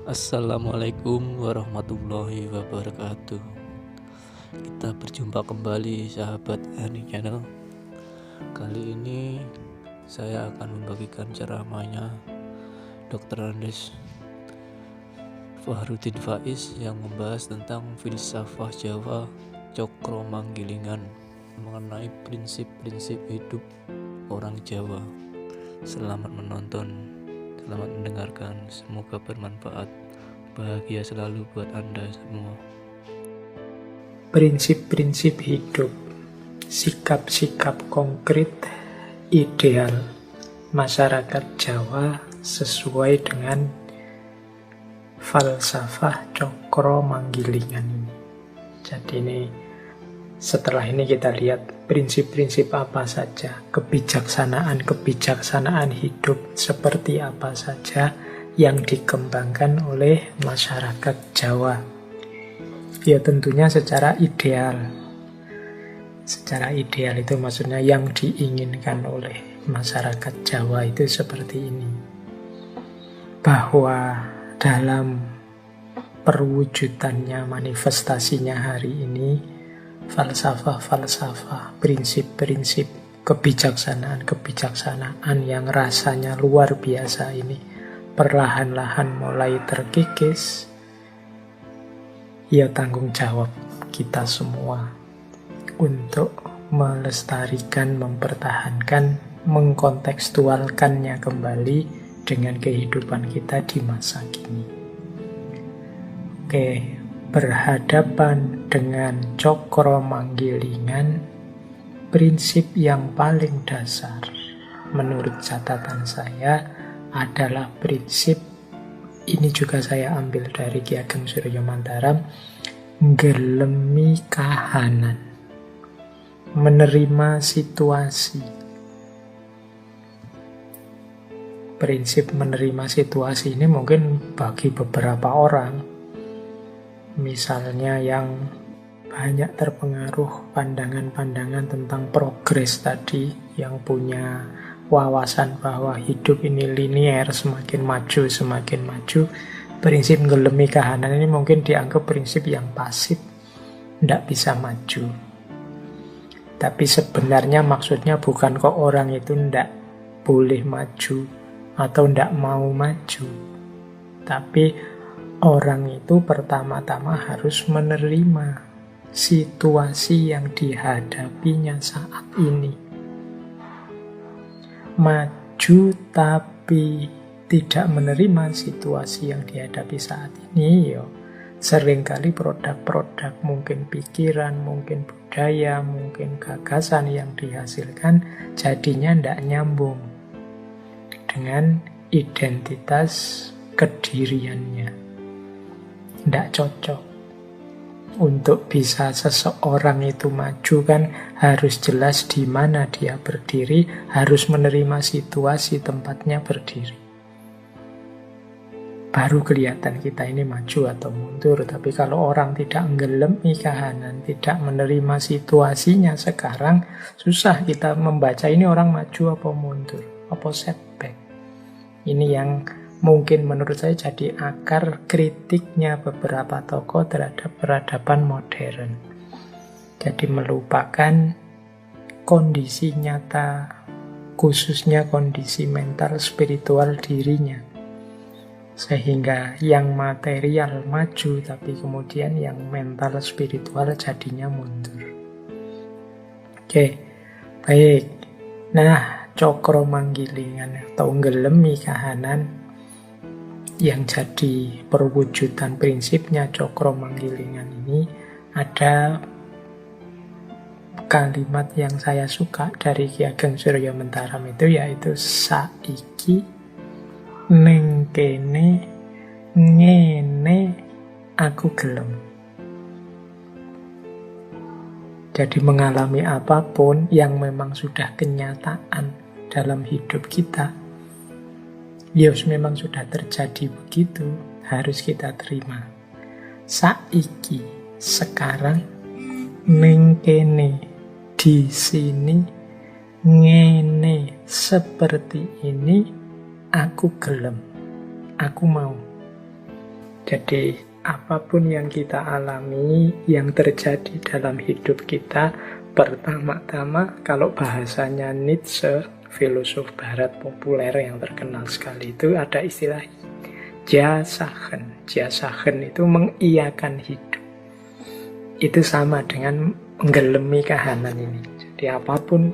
Assalamualaikum warahmatullahi wabarakatuh. Kita berjumpa kembali sahabat Hani Channel. Kali ini saya akan membagikan ceramahnya Dr. Andes Fahrudin Faiz yang membahas tentang filsafah Jawa Cokro Manggilingan mengenai prinsip-prinsip hidup orang Jawa. Selamat menonton, selamat mendengarkan, semoga bermanfaat. Bahagia selalu buat Anda semua. Prinsip-prinsip hidup, sikap-sikap konkret, ideal masyarakat Jawa sesuai dengan falsafah Cokro Manggilingan ini. Jadi ini setelah ini kita lihat prinsip-prinsip apa saja, kebijaksanaan hidup seperti apa saja yang dikembangkan oleh masyarakat Jawa. Ya tentunya secara ideal. Secara ideal itu maksudnya yang diinginkan oleh masyarakat Jawa itu seperti ini. Bahwa dalam perwujudannya, manifestasinya hari ini, falsafah-falsafah, prinsip-prinsip kebijaksanaan yang rasanya luar biasa ini perlahan-lahan mulai terkikis. Ya tanggung jawab kita semua untuk melestarikan, mempertahankan, mengkontekstualkannya kembali dengan kehidupan kita di masa kini. Oke, berhadapan dengan Cokro Manggilingan, prinsip yang paling dasar menurut catatan saya adalah prinsip, ini juga saya ambil dari Ki Ageng Suryo Mantaram, ngelemi kahanan, menerima situasi. Prinsip menerima situasi ini mungkin bagi beberapa orang, misalnya yang banyak terpengaruh pandangan-pandangan tentang progres tadi, yang punya wawasan bahwa hidup ini linier, semakin maju, prinsip ngelemi kahanan ini mungkin dianggap prinsip yang pasif, tidak bisa maju. Tapi sebenarnya maksudnya bukan kok orang itu tidak boleh maju atau tidak mau maju, tapi orang itu pertama-tama harus menerima situasi yang dihadapinya saat ini. Maju tapi tidak menerima situasi yang dihadapi saat ini, seringkali produk-produk, mungkin pikiran, mungkin budaya, mungkin gagasan yang dihasilkan jadinya tidak nyambung dengan identitas kediriannya. Tidak cocok. Untuk bisa seseorang itu maju kan harus jelas di mana dia berdiri, harus menerima situasi tempatnya berdiri. Baru kelihatan kita ini maju atau mundur. Tapi kalau orang tidak ngelemi kahanan, tidak menerima situasinya sekarang, susah kita membaca ini orang maju apa mundur, apa setback. Ini yang mungkin menurut saya jadi akar kritiknya beberapa tokoh terhadap peradaban modern. Jadi melupakan kondisi nyata, khususnya kondisi mental spiritual dirinya. Sehingga yang material maju, tapi kemudian yang mental spiritual jadinya mundur. Oke, baik. Nah, Cokro Manggilingan atau ngelemi kahanan yang jadi perwujudan prinsipnya Cokro Manggilingan ini, ada kalimat yang saya suka dari Ki Ageng Suryo Mantaram itu, yaitu saiki ning kene ngene aku gelem. Jadi mengalami apapun yang memang sudah kenyataan dalam hidup kita, memang sudah terjadi begitu, harus kita terima. Saiki, sekarang, ning kene, di sini, ngene, seperti ini, aku gelem, aku mau. Jadi apapun yang kita alami, yang terjadi dalam hidup kita, pertama-tama kalau bahasanya Nietzsche, filosof barat populer yang terkenal sekali itu ada istilah Jasachen. Jasachen itu mengiyakan hidup. Itu sama dengan menggelemi kahanan ini. Jadi apapun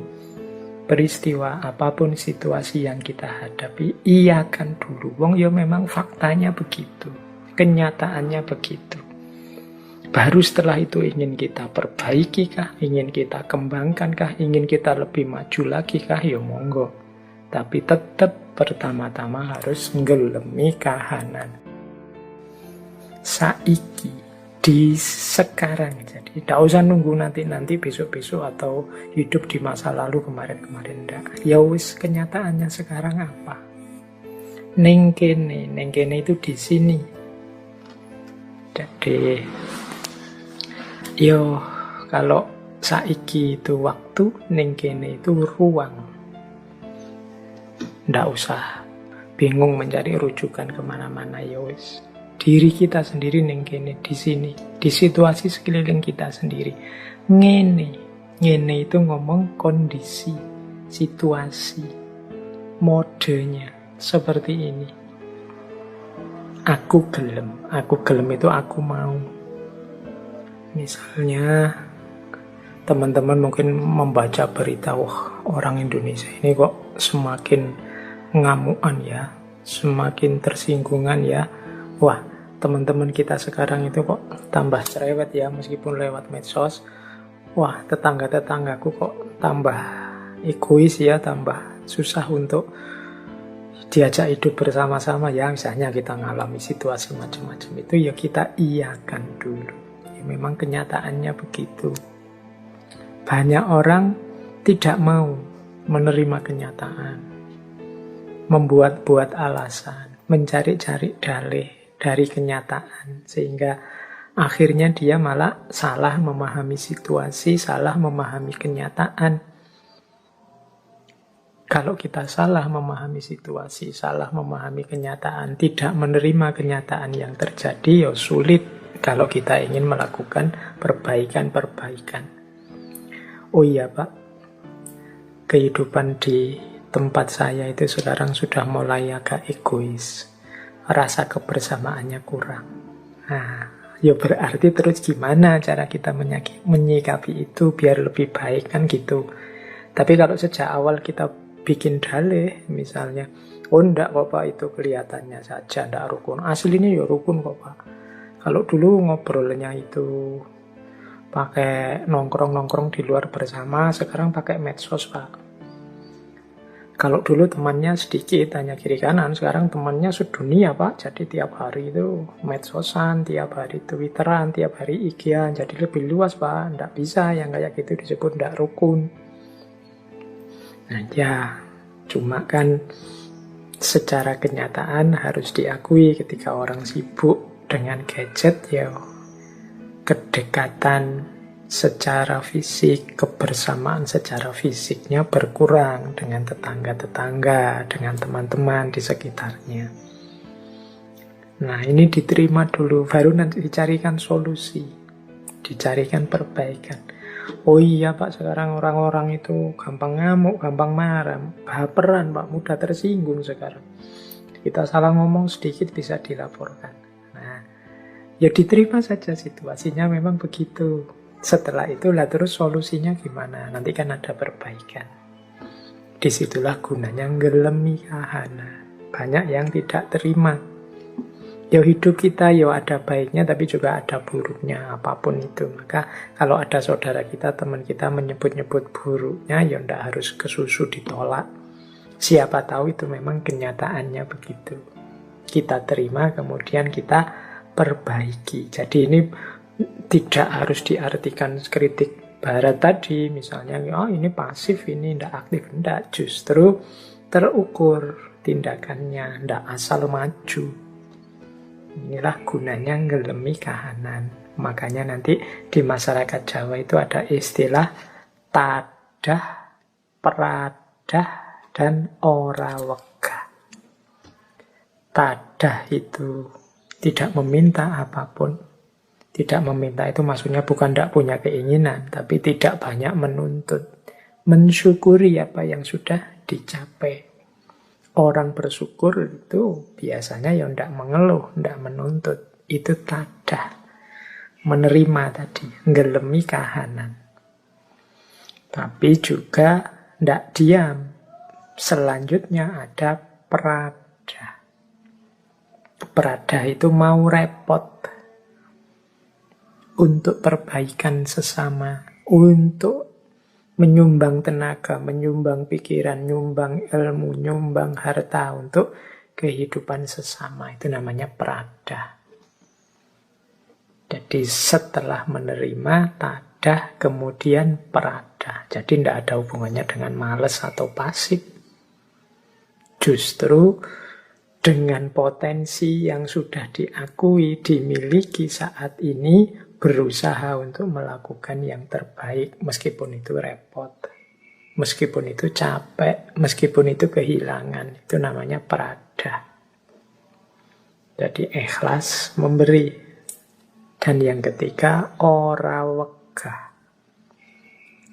peristiwa, apapun situasi yang kita hadapi, iyakan dulu. Wong ya memang faktanya begitu. Kenyataannya begitu. Baru setelah itu ingin kita perbaiki kah? Ingin kita kembangkan kah? Ingin kita lebih maju lagi kah? Ya monggo. Tapi tetap pertama-tama harus ngelemi kahanan. Saiki, di sekarang. Jadi tidak usah nunggu nanti besok-besok atau hidup di masa lalu kemarin-kemarin. Ndak. Ya wis, kenyataannya sekarang apa? Ning kene itu di sini. Jadi yo kalau saiki itu waktu, ning kene itu ruang. Ndak usah bingung mencari rujukan kemana-mana, ya wis. Diri kita sendiri ning kene, di sini, di situasi sekeliling kita sendiri. Ngene itu ngomong kondisi, situasi, modenya seperti ini. Aku gelem itu aku mau. Misalnya teman-teman mungkin membaca berita, wah orang Indonesia ini kok semakin ngamuan ya, semakin tersinggungan ya. Wah, teman-teman kita sekarang itu kok tambah cerewet ya, meskipun lewat medsos. Wah, tetangga-tetanggaku kok tambah egois ya, tambah susah untuk diajak hidup bersama-sama ya. Misalnya kita ngalami situasi macam-macam itu, ya kita iyakan dulu. Ya, memang kenyataannya begitu. Banyak orang tidak mau menerima kenyataan, membuat-buat alasan, mencari-cari dalih dari kenyataan, sehingga akhirnya dia malah salah memahami situasi, salah memahami kenyataan. Kalau kita salah memahami situasi, salah memahami kenyataan, tidak menerima kenyataan yang terjadi, ya sulit kalau kita ingin melakukan perbaikan-perbaikan. Oh iya Pak, kehidupan di tempat saya itu sekarang sudah mulai agak egois. Rasa kebersamaannya kurang. Nah, ya berarti terus gimana cara kita menyikapi itu biar lebih baik kan gitu. Tapi kalau sejak awal kita bikin dalih misalnya, oh enggak kok Pak, itu kelihatannya saja enggak rukun. Aslinya ya rukun kok Pak. Kalau dulu ngobrolnya itu pakai nongkrong-nongkrong di luar bersama, sekarang pakai medsos Pak. Kalau dulu temannya sedikit, hanya kiri kanan, sekarang temannya sedunia Pak. Jadi tiap hari itu medsosan, tiap hari twitteran, tiap hari IG-an. Jadi lebih luas Pak. Nggak bisa yang kayak gitu disebut nggak rukun. Nah ya, cuma kan secara kenyataan harus diakui ketika orang sibuk dengan gadget, ya kedekatan secara fisik, kebersamaan secara fisiknya berkurang dengan tetangga-tetangga, dengan teman-teman di sekitarnya. Nah, ini diterima dulu, baru nanti dicarikan solusi, dicarikan perbaikan. Oh iya Pak, sekarang orang-orang itu gampang ngamuk, gampang marah, baperan Pak, mudah tersinggung sekarang. Kita salah ngomong sedikit bisa dilaporkan. Nah, ya diterima saja situasinya memang begitu. Setelah itulah terus solusinya gimana? Nanti kan ada perbaikan. Disitulah gunanya ngelemi kahana. Banyak yang tidak terima. Ya hidup kita ya ada baiknya tapi juga ada buruknya, apapun itu. Maka kalau ada saudara kita, teman kita menyebut-nyebut buruknya, ya ndak harus kesusu ditolak. Siapa tahu itu memang kenyataannya begitu. Kita terima kemudian kita perbaiki. Jadi ini tidak harus diartikan kritik barat tadi, misalnya oh ini pasif, ini tidak aktif. Tidak, justru terukur tindakannya, tidak asal maju. Inilah gunanya ngelemi kahanan. Makanya nanti di masyarakat Jawa itu ada istilah tadah, peradah, dan ora wegah. Tadah itu tidak meminta apapun. Tidak meminta itu maksudnya bukan tidak punya keinginan, tapi tidak banyak menuntut. Mensyukuri apa yang sudah dicapai. Orang bersyukur itu biasanya ya tidak mengeluh, tidak menuntut. Itu tadah. Menerima tadi, nggelemi kahanan. Tapi juga tidak diam. Selanjutnya ada prada. Prada itu mau repot untuk perbaikan sesama, untuk menyumbang tenaga, menyumbang pikiran, nyumbang ilmu, nyumbang harta untuk kehidupan sesama. Itu namanya prada. Jadi setelah menerima tadah, kemudian prada. Jadi tidak ada hubungannya dengan malas atau pasif. Justru dengan potensi yang sudah diakui, dimiliki saat ini, berusaha untuk melakukan yang terbaik, meskipun itu repot, meskipun itu capek, meskipun itu kehilangan. Itu namanya prada. Jadi ikhlas memberi. Dan yang ketiga, ora wegah.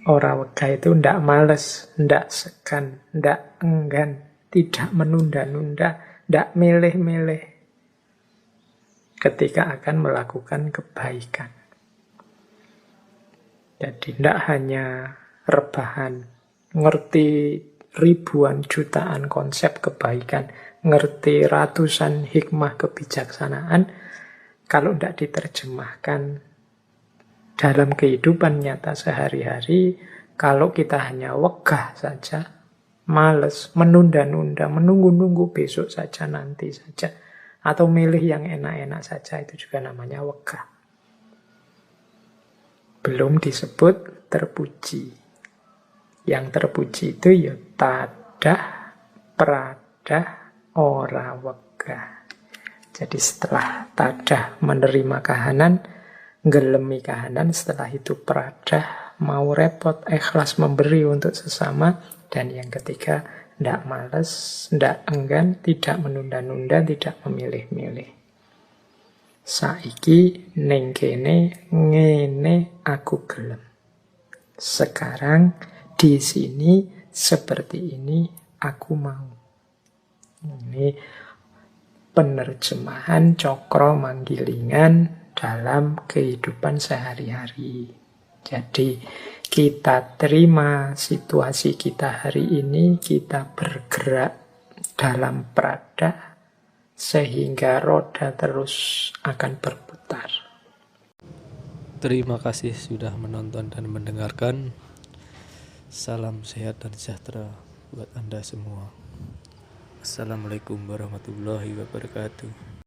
Ora wegah itu ndak males, ndak segan, ndak enggan, tidak menunda-nunda, ndak milih-milih ketika akan melakukan kebaikan. Jadi ndak hanya rebahan, ngerti ribuan jutaan konsep kebaikan, ngerti ratusan hikmah kebijaksanaan, kalau tidak diterjemahkan dalam kehidupan nyata sehari-hari, kalau kita hanya wegah saja, males, menunda-nunda, menunggu-nunggu besok saja, nanti saja, atau milih yang enak-enak saja, itu juga namanya wegah. Belum disebut terpuji. Yang terpuji itu ya tadah, pradah, ora wegah. Jadi setelah tadah menerima kahanan, nggelemi kahanan, setelah itu pradah, mau repot, ikhlas memberi untuk sesama, dan yang ketiga, ndak males, ndak enggan, tidak menunda-nunda, tidak memilih-milih. Saiki ning kene ngene aku gelem. Sekarang di sini seperti ini aku mau. Ini penerjemahan cokro manggilingan dalam kehidupan sehari-hari. Jadi kita terima situasi kita hari ini, kita bergerak dalam prada sehingga roda terus akan berputar. Terima kasih sudah menonton dan mendengarkan. Salam sehat dan sejahtera buat Anda semua. Assalamualaikum warahmatullahi wabarakatuh.